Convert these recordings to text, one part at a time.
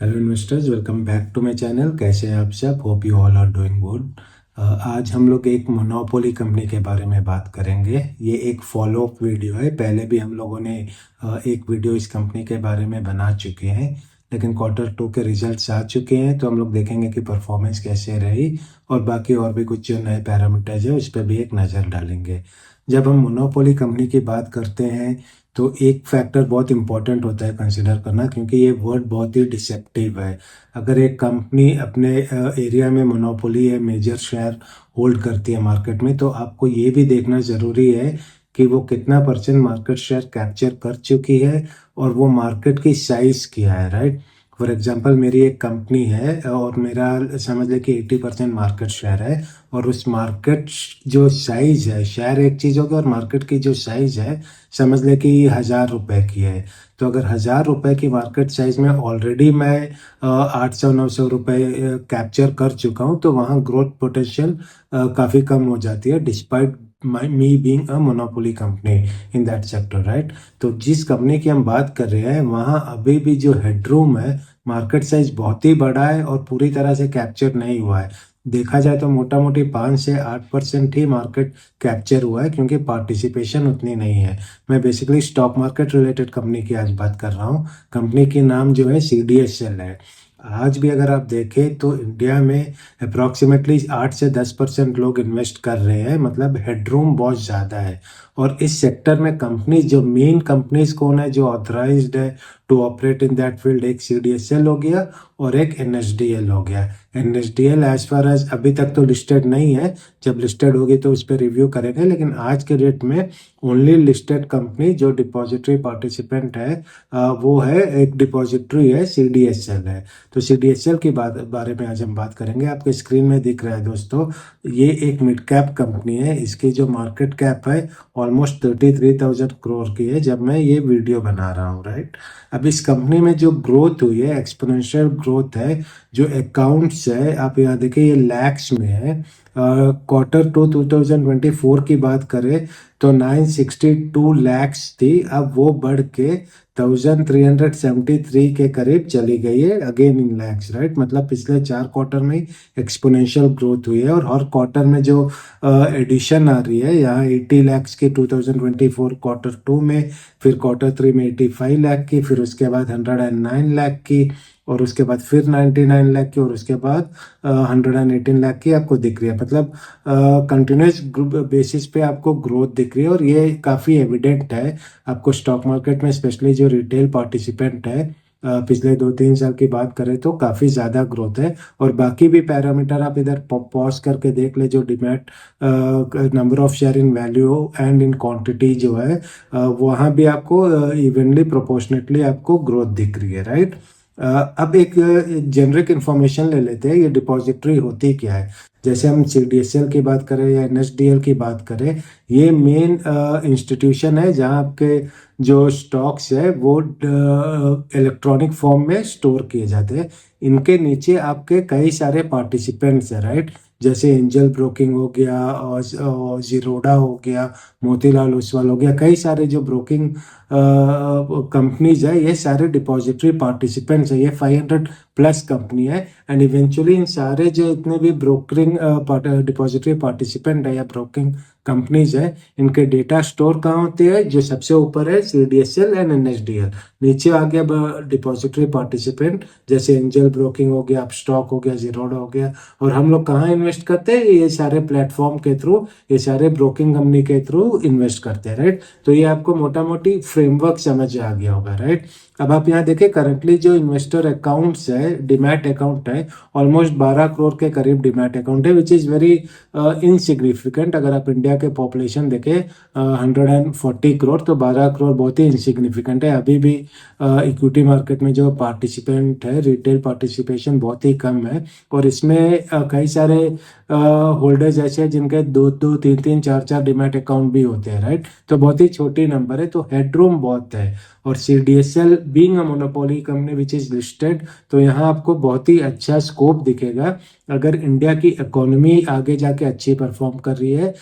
Hello investors, welcome back to my channel. कैसे हैं आप सब? Hope you all are doing good. आज हम लोग एक मोनोपोली कंपनी के बारे में बात करेंगे। ये एक फॉलो अप वीडियो है। पहले भी हम लोगों ने एक वीडियो इस कंपनी के बारे में बना चुके हैं, लेकिन क्वार्टर 2 के रिजल्ट्स आ चुके हैं, तो हम लोग देखेंगे कि परफॉर्मेंस कैसे रही और बाकी और भी कुछ जो नए पैरामीटर्स है उस पर भी एक नज़र डालेंगे। जब हम मोनोपोली कंपनी की बात करते हैं तो एक फैक्टर बहुत इंपॉर्टेंट होता है कंसिडर करना, क्योंकि ये वर्ड बहुत ही डिसेप्टिव है। अगर एक कंपनी अपने एरिया में मोनोपोली है, मेजर शेयर होल्ड करती है मार्केट में, तो आपको ये भी देखना ज़रूरी है कि वो कितना परसेंट मार्केट शेयर कैप्चर कर चुकी है और वो मार्केट की साइज क्या है, राइट। फॉर एग्जांपल, मेरी एक कंपनी है और मेरा समझ ले कि 80% मार्केट शेयर है, और उस मार्केट जो साइज है, शेयर एक चीज़ होगी और मार्केट की जो साइज है समझ ले कि 1,000 रुपए की है। तो अगर 1,000 रुपए की मार्केट साइज में ऑलरेडी मैं 800-900 रुपए कैप्चर कर चुका हूँ, तो वहाँ ग्रोथ पोटेंशियल काफ़ी कम हो जाती है, despite me being a monopoly company in that sector, right. तो जिस कंपनी की हम बात कर रहे हैं वहाँ अभी भी जो हेडरूम है, मार्केट साइज बहुत ही बड़ा है और पूरी तरह से कैप्चर नहीं हुआ है। देखा जाए तो मोटा मोटी 5 से 8% ही मार्केट कैप्चर हुआ है, क्योंकि पार्टिसिपेशन उतनी नहीं है। मैं basically stock market related company की आज बात कर रहा हूँ। कंपनी की नाम जो है CDSL है। आज भी अगर आप देखें तो इंडिया में अप्रॉक्सीमेटली 8 से 10% लोग इन्वेस्ट कर रहे हैं, मतलब हेडरूम बहुत ज़्यादा है। और इस सेक्टर में कंपनी जो मेन कंपनीज कौन है जो ऑथराइज्ड है to operate in that field, एक CDSL हो गया और एक NSDL हो गया। NSDL एज फार एज अभी तक तो लिस्टेड नहीं है, जब लिस्टेड होगी तो उस पर रिव्यू करेंगे, लेकिन आज के डेट में ओनली लिस्टेड कंपनी जो डिपॉजिटरी पार्टिसिपेंट है वो है, एक डिपॉजिटरी है, CDSL है। तो CDSL की बारे में आज हम बात करेंगे। आपके स्क्रीन में दिख रहा है दोस्तों, ये एक मिड कैप कंपनी है। इसकी जो मार्केट कैप है ऑलमोस्ट 33,000 करोड़ की है जब मैं ये वीडियो बना रहा हूँ, राइट। अब इस कंपनी में जो ग्रोथ हुई है, एक्सपोनेंशियल ग्रोथ है। जो अकाउंट्स है आप यहाँ देखिए, ये लैक्स में है। क्वार्टर 2 2024 की बात करें तो 962 लैक्स थी, अब वो बढ़ के 1373 के करीब चली गई है, अगेन इन लैक्स, राइट। मतलब पिछले 4 क्वार्टर में एक्सपोनेंशियल ग्रोथ हुई है, और हर क्वार्टर में जो एडिशन आ रही है, यहाँ 80 लैक्स की 2024 क्वार्टर 2 में, फिर क्वार्टर 3 में 85 लाख की, फिर उसके बाद 109 लाख की, और उसके बाद फिर 99 लाख की, और उसके बाद 118 लाख की आपको दिख रही है। मतलब कंटिन्यूस बेसिस पे आपको ग्रोथ दिख रही है, और ये काफ़ी एविडेंट है आपको स्टॉक मार्केट में, स्पेशली जो रिटेल पार्टिसिपेंट है। पिछले 2-3 साल की बात करें तो काफ़ी ज़्यादा ग्रोथ है। और बाकी भी पैरामीटर आप इधर पॉज करके देख ले, जो demat number of share in value and in quantity जो है, वहाँ भी आपको इवनली प्रोपोर्शनेटली आपको ग्रोथ दिख रही है, राइट। अब एक जेनरिक इंफॉर्मेशन ले लेते हैं, ये डिपॉजिटरी होती क्या है। जैसे हम CDSL की बात करें या NSDL की बात करें, ये मेन इंस्टीट्यूशन है जहाँ आपके जो स्टॉक्स है वो इलेक्ट्रॉनिक फॉर्म में स्टोर किए जाते हैं। इनके नीचे आपके कई सारे पार्टिसिपेंट्स हैं, राइट। जैसे एंजल ब्रोकिंग हो गया, और जीरोडा हो गया, मोतीलाल ओसवाल हो गया, कई सारे जो ब्रोकिंग कंपनीज है, ये सारे डिपॉजिटरी पार्टिसिपेंट्स है। ये 500 प्लस कंपनी है। एंड इवेंचुअली इन सारे जो इतने भी ब्रोकरिंग डिपॉजिटरी पार्टिसिपेंट है या ब्रोकिंग कंपनीज है, इनके डेटा स्टोर कहाँ होते हैं? जो सबसे ऊपर है CDSL एंड NSDL, नीचे आ गया डिपॉजिटरी पार्टिसिपेंट, जैसे एंजल ब्रोकिंग हो गया, अपस्टॉक हो गया, जीरोडा हो गया। और हम लोग कहाँ इन्वेस्ट करते हैं? ये सारे प्लेटफॉर्म के थ्रू, ये सारे ब्रोकिंग कंपनी के थ्रू इन्वेस्ट करते हैं, राइट। तो ये आपको मोटा मोटी फ्रेमवर्क समझ आ गया होगा, राइट। अब आप यहाँ देखें, करंटली जो इन्वेस्टर अकाउंट्स है, डिमैट अकाउंट है, ऑलमोस्ट 12 करोड़ के करीब डिमैट अकाउंट है, विच इज़ वेरी इनसिग्निफिकेंट। अगर आप इंडिया के पॉपुलेशन देखें 140 करोड़, तो 12 करोड़ बहुत ही इनसिग्निफिकेंट है। अभी भी इक्विटी मार्केट में जो पार्टिसिपेंट है, रिटेल पार्टिसिपेशन बहुत ही कम है। और इसमें कई सारे होल्डर्स ऐसे हैं जिनके 2-2, 3-3, 4-4 डिमैट अकाउंट भी होते हैं, राइट। तो बहुत ही छोटी नंबर है, तो हेडरूम बहुत है। और CDSL being a monopoly company which is listed, तो यहाँ आपको बहुत ही अच्छा स्कोप दिखेगा। अगर इंडिया की इकोनॉमी आगे जाके अच्छी परफॉर्म कर रही है,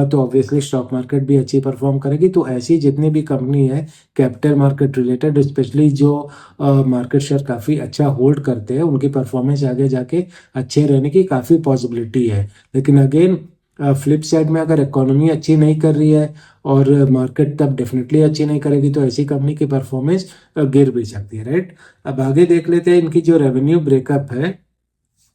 तो ऑब्वियसली स्टॉक मार्केट भी अच्छी परफॉर्म करेगी। तो ऐसी जितनी भी कंपनी है कैपिटल मार्केट रिलेटेड, स्पेशली जो मार्केट शेयर काफ़ी अच्छा होल्ड करते हैं, उनकी परफॉर्मेंस आगे जाके अच्छे रहने की काफ़ी पॉसिबिलिटी है। लेकिन अगेन फ्लिप साइड में अगर इकोनॉमी अच्छी नहीं कर रही है और मार्केट तब डेफिनेटली अच्छी नहीं करेगी, तो ऐसी कंपनी की परफॉर्मेंस गिर भी सकती है, राइट। अब आगे देख लेते हैं इनकी जो रेवेन्यू ब्रेकअप है।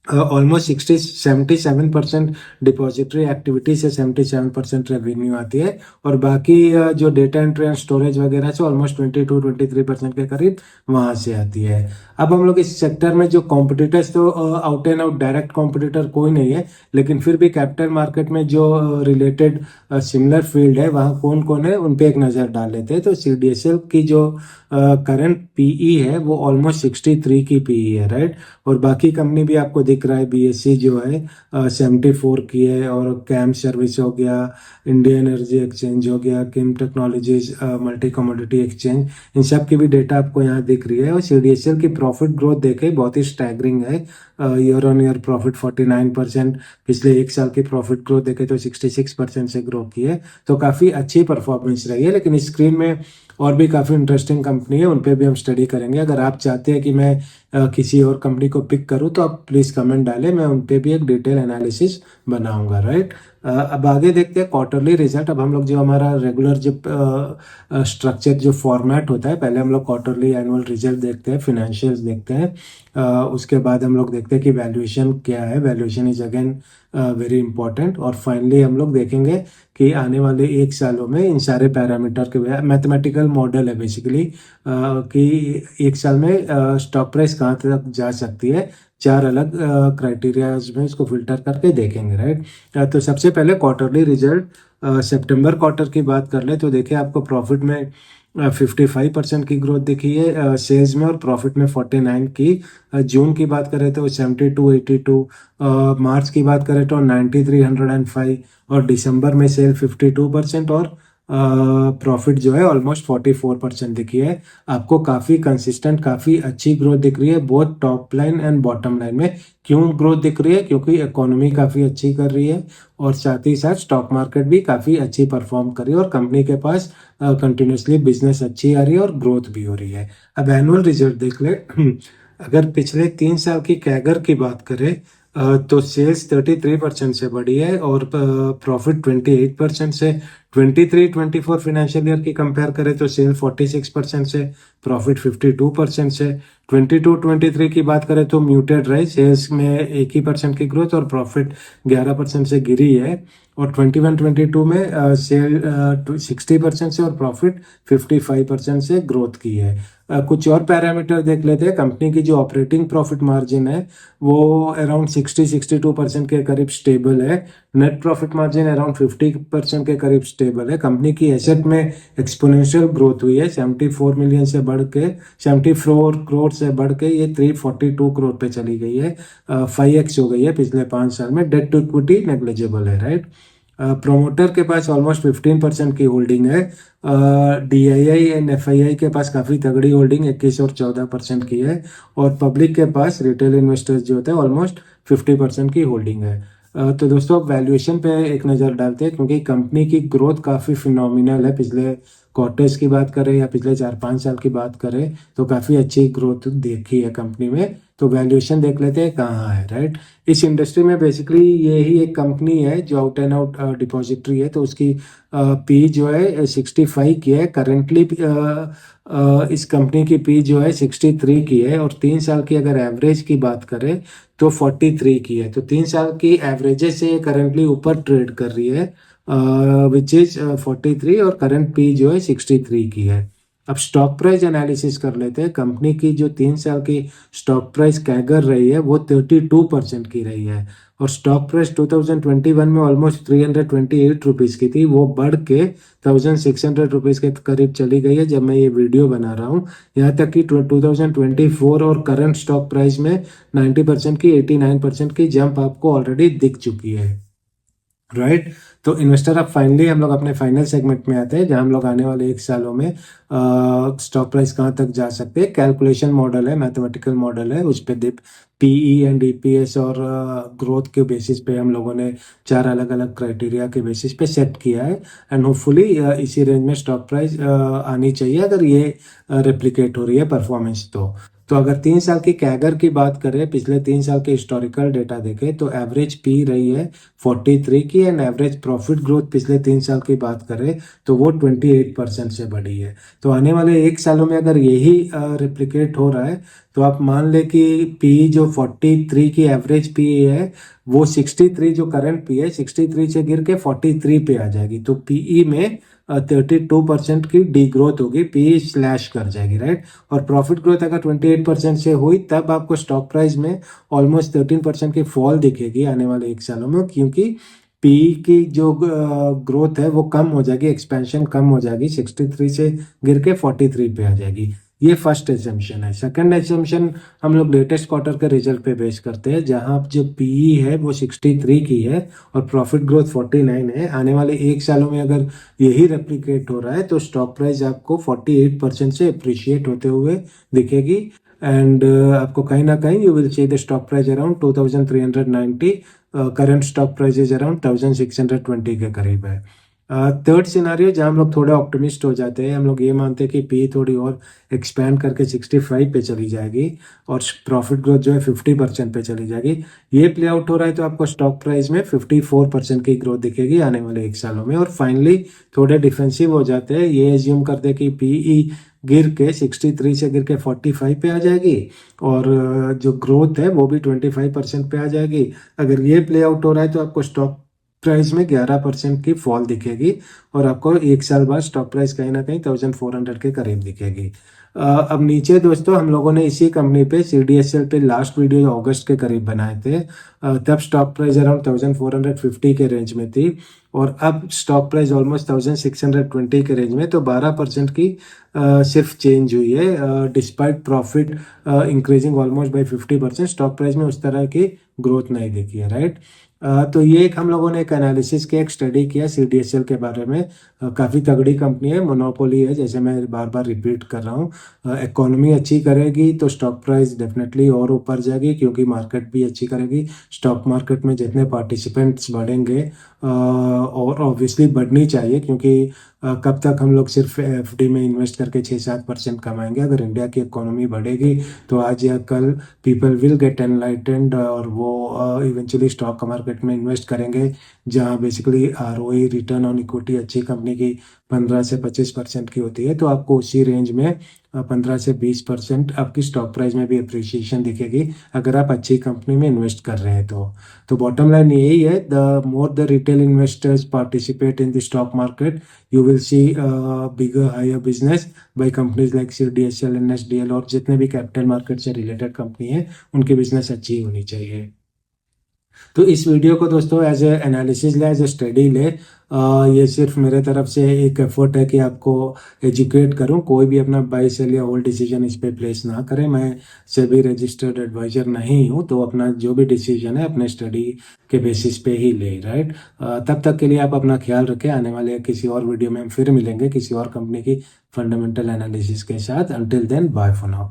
ऑलमोस्ट 77% डिपॉजिटरी एक्टिविटी से 77% रेवेन्यू आती है, और बाकी जो डेटा एंट्री एंड स्टोरेज वगैरह से ऑलमोस्ट 22-23% के करीब वहाँ से आती है। अब हम लोग इस सेक्टर में जो कॉम्पिटिटर्स, तो out and out direct competitor कोई नहीं है, लेकिन फिर भी कैपिटल मार्केट में जो रिलेटेड सिमिलर फील्ड है वहाँ कौन कौन है उन पे एक नज़र डाल लेते हैं। तो CDSL की जो करंट पीई है वो ऑलमोस्ट 63 की पीई है, राइट। और बाकी कंपनी भी आपको दिख रहा है, BSE जो है 74 की है, और कैम सर्विस हो गया, इंडियन एनर्जी एक्सचेंज हो गया, किम टेक्नोलॉजीज मल्टी कमोडिटी एक्सचेंज, इन सब की भी डेटा आपको यहाँ दिख रही है। और CDSL की प्रॉफिट ग्रोथ देखे बहुत ही स्टैगरिंग है, ईयर ऑन ईयर प्रॉफिट 49%, पिछले एक साल की प्रॉफिट ग्रोथ देखे तो 66% से ग्रो की है। तो काफ़ी अच्छी परफॉर्मेंस रही है। लेकिन इस स्क्रीन में और भी काफ़ी इंटरेस्टिंग कंपनी है, उन पे भी हम स्टडी करेंगे। अगर आप चाहते हैं कि मैं किसी और कंपनी को पिक करूं तो आप प्लीज़ कमेंट डालें, मैं उन पे भी एक डिटेल एनालिसिस बनाऊंगा, राइट। अब आगे देखते हैं क्वार्टरली रिजल्ट। अब हम लोग जो हमारा रेगुलर जो स्ट्रक्चर जो फॉर्मेट होता है, पहले हम लोग क्वार्टरली एनुअल रिजल्ट देखते हैं, फिनेंशियल्स देखते हैं, उसके बाद हम लोग देखते हैं कि वैल्यूएशन क्या है, valuation is again very important, और फाइनली हम लोग देखेंगे कि आने वाले एक सालों में इन सारे पैरामीटर के मैथमेटिकल मॉडल है बेसिकली, कि एक साल में स्टॉक प्राइस कहाँ तक जा सकती है, 4 अलग क्राइटेरियाज में इसको फिल्टर करके देखेंगे, राइट। तो सबसे पहले क्वार्टरली रिजल्ट सितंबर क्वार्टर की बात कर ले तो देखिए आपको प्रॉफिट में 55% की ग्रोथ दिखी है, सेल्स में, और प्रॉफिट में 49 की। जून की बात करें तो 7282, मार्च की बात करें तो 9305, और दिसंबर में सेल 52%, और प्रॉफिट जो है ऑलमोस्ट 44% दिखी है। आपको काफ़ी कंसिस्टेंट, काफ़ी अच्छी ग्रोथ दिख रही है both top line and bottom line में। क्यों ग्रोथ दिख रही है? क्योंकि इकोनॉमी काफ़ी अच्छी कर रही है, और साथ ही साथ स्टॉक मार्केट भी काफ़ी अच्छी परफॉर्म कर रही है, और कंपनी के पास कंटिन्यूसली बिजनेस अच्छी आ रही है और ग्रोथ भी हो रही है। अब एनुअल रिजल्ट देख ले। अगर पिछले 3 साल की कैगर की बात करें तो सेल्स 33% से बढ़ी है, और प्रॉफिट 28% से। 23-24 फाइनेंशियल ईयर की कंपेयर करें तो सेल 46% से, प्रॉफिट 52% से। 22-23 की बात करें तो म्यूटेड रही, सेल्स में 1% की ग्रोथ और प्रॉफिट 11% से गिरी है। और 21-22 में सेल 60% से और प्रॉफिट 55% से ग्रोथ की है। कुछ और पैरामीटर देख लेते हैं। कंपनी की जो ऑपरेटिंग प्रॉफिट मार्जिन है वो अराउंड 60-62% के करीब स्टेबल है। नेट प्रॉफिट मार्जिन अराउंड 50% के करीब स्टेबल है। कंपनी की एसेट में एक्सपोनेंशियल ग्रोथ हुई है, 74 मिलियन से बढ़ के 74 करोड़ से बढ़ के ये 342 करोड़ पे चली गई है, 5x हो गई है पिछले 5 साल में। डेट टू इक्विटी नेग्लिजिबल है, राइट। प्रोमोटर के पास ऑलमोस्ट 15% की होल्डिंग है। DII एंड FII के पास काफ़ी तगड़ी होल्डिंग 21 और 14% की है, और पब्लिक के पास रिटेल इन्वेस्टर्स जो होते हैं ऑलमोस्ट 50% की होल्डिंग है। तो दोस्तों अब वैल्यूएशन पे एक नज़र डालते हैं, क्योंकि कंपनी की ग्रोथ काफ़ी फिनोमिनल है। पिछले क्वार्टर्स की बात करें या पिछले 4-5 साल की बात करें तो काफ़ी अच्छी ग्रोथ देखी है कंपनी में। तो वैल्यूएशन देख लेते हैं कहाँ है, राइट। इस इंडस्ट्री में बेसिकली यही एक कंपनी है जो आउट एंड आउट डिपॉजिटरी है, तो उसकी पी जो है 65 की है करेंटली। इस कंपनी की पी जो है 63 की है, और 3 साल की अगर एवरेज की बात करें तो 43 की है। तो 3 साल की एवरेजेस से करेंटली ऊपर ट्रेड कर रही है, विच इज 43, और करंट पी जो है 63 की है। अब स्टॉक प्राइस एनालिसिस कर लेते हैं। कंपनी की जो 3 साल की स्टॉक प्राइस कैगर रही है वो 32% की रही है, और स्टॉक प्राइस 2021 में ऑलमोस्ट 328 रुपीज़ की थी, वो बढ़ के 1600 रुपीज़ के करीब चली गई है जब मैं ये वीडियो बना रहा हूँ। यहाँ तक कि 2024 और करंट स्टॉक प्राइस में 90% की 89% की जंप आपको ऑलरेडी दिख चुकी है, राइट। तो इन्वेस्टर अब फाइनली हम लोग अपने फाइनल सेगमेंट में आते हैं, जहां हम लोग आने वाले 1 सालों में स्टॉक प्राइस कहां तक जा सकते हैं। कैलकुलेशन मॉडल है, मैथमेटिकल मॉडल है, उस पर पीई एंड ईपीएस और ग्रोथ के बेसिस पे हम लोगों ने 4 अलग अलग क्राइटेरिया के बेसिस पे सेट किया है। एंड होपफुली इसी रेंज में स्टॉक प्राइस आनी चाहिए अगर ये रेप्लिकेट हो रही है परफॉर्मेंस। तो अगर 3 साल की कैगर की बात करें, पिछले 3 साल के हिस्टोरिकल डेटा देखें, तो एवरेज पी रही है 43 की, एंड एवरेज प्रॉफिट ग्रोथ पिछले 3 साल की बात करें तो वो 28% से बढ़ी है। तो आने वाले 1 सालों में अगर यही रिप्लिकेट हो रहा है तो आप मान ले कि पी जो 43 की एवरेज पी है वो 63, जो करंट पी है 63 से गिर के 43 पे आ जाएगी। तो पीई में 32% की डी ग्रोथ होगी, पी स्लैश कर जाएगी, राइट। और प्रॉफिट ग्रोथ अगर 28% से हुई तब आपको स्टॉक प्राइस में ऑलमोस्ट 13% की फॉल दिखेगी आने वाले 1 सालों में, क्योंकि पी की जो ग्रोथ है वो कम हो जाएगी, एक्सपेंशन कम हो जाएगी, 63 से गिर के 43 पे आ जाएगी। ये फर्स्ट एजम्पशन है। सेकंड एजम्पशन हम लोग लेटेस्ट क्वार्टर के रिजल्ट पे बेस करते हैं, जहां जो पीई है वो 63 की है और प्रॉफिट ग्रोथ 49 है। आने वाले 1 सालों में अगर यही रेप्लिकेट हो रहा है तो स्टॉक प्राइस आपको 48% से अप्रिशिएट होते हुए दिखेगी। एंड आपको कहीं ना कहीं you will see the stock price around 2390, current stock price is around 1620 के करीब है। थर्ड सिनारियो जहां हम लोग थोड़े ऑप्टिमिस्ट हो जाते हैं, हम लोग ये मानते हैं कि पी थोड़ी और एक्सपैंड करके 65 पे चली जाएगी और प्रॉफिट ग्रोथ जो है 50% पे चली जाएगी। ये प्ले आउट हो रहा है तो आपको स्टॉक प्राइस में 54% की ग्रोथ दिखेगी आने वाले 1 सालों में। और फाइनली थोड़े डिफेंसिव हो जाते हैं, ये एज्यूम करते कि पीई गिर के 63 से गिर के 45 पे आ जाएगी और जो ग्रोथ है वो भी 25% पे आ जाएगी। अगर ये प्ले आउट हो रहा है तो आपको स्टॉक प्राइस में 11% की फॉल दिखेगी और आपको 1 साल बाद स्टॉक प्राइस कहीं ना कहीं 1400 के करीब दिखेगी। अब नीचे दोस्तों हम लोगों ने इसी कंपनी पे सीडीएसएल पे लास्ट वीडियो अगस्त के करीब बनाए थे, तब स्टॉक प्राइस अराउंड 1450 के रेंज में थी और अब स्टॉक प्राइस ऑलमोस्ट 1620 के रेंज में। तो 12% की सिर्फ चेंज हुई है, despite profit increasing almost by 50%, stock price में उस तरह की ग्रोथ नहीं दिखी है, राइट। तो ये एक हम लोगों ने एक एनालिसिस किया, एक स्टडी किया सीडीएसएल के बारे में। काफ़ी तगड़ी कंपनी है, मोनोपोली है, जैसे मैं बार बार रिपीट कर रहा हूँ। इकोनॉमी अच्छी करेगी तो स्टॉक प्राइस डेफिनेटली और ऊपर जाएगी, क्योंकि मार्केट भी अच्छी करेगी। स्टॉक मार्केट में जितने पार्टिसिपेंट्स बढ़ेंगे और ऑब्वियसली बढ़नी चाहिए, क्योंकि कब तक हम लोग सिर्फ एफडी में इन्वेस्ट करके 6-7% कमाएंगे। अगर इंडिया की इकोनॉमी बढ़ेगी तो आज या कल पीपल विल गेट एनलाइटेंड और वो इवेंचुअली स्टॉक मार्केट में इन्वेस्ट करेंगे, जहां basically ROE return on equity अच्छी कंपनी की 15 से 25% की होती है। तो आपको उसी रेंज में 15 से 20% आपकी स्टॉक प्राइस में भी अप्रिसिएशन दिखेगी अगर आप अच्छी कंपनी में इन्वेस्ट कर रहे हैं तो बॉटम लाइन यही है, the more the retail investors participate in the stock market, you will see bigger higher business by companies like CDSL, NSDL और जितने भी कैपिटल मार्केट से रिलेटेड कंपनी है उनकी बिजनेस अच्छी होनी चाहिए। तो इस वीडियो को दोस्तों एज ए एनालिसिस ले, एज ए स्टडी ले, ये सिर्फ मेरे तरफ से एक एफर्ट है कि आपको एजुकेट करूं। कोई भी अपना बाय सेल या होल्ड डिसीजन इस पे प्लेस ना करें। मैं सेबी रजिस्टर्ड एडवाइजर नहीं हूं, तो अपना जो भी डिसीजन है अपने स्टडी के बेसिस पे ही ले, राइट। तब तक के लिए आप अपना ख्याल रखें। आने वाले किसी और वीडियो में हम फिर मिलेंगे किसी और कंपनी की फंडामेंटल एनालिसिस के साथ। Until then, bye for now.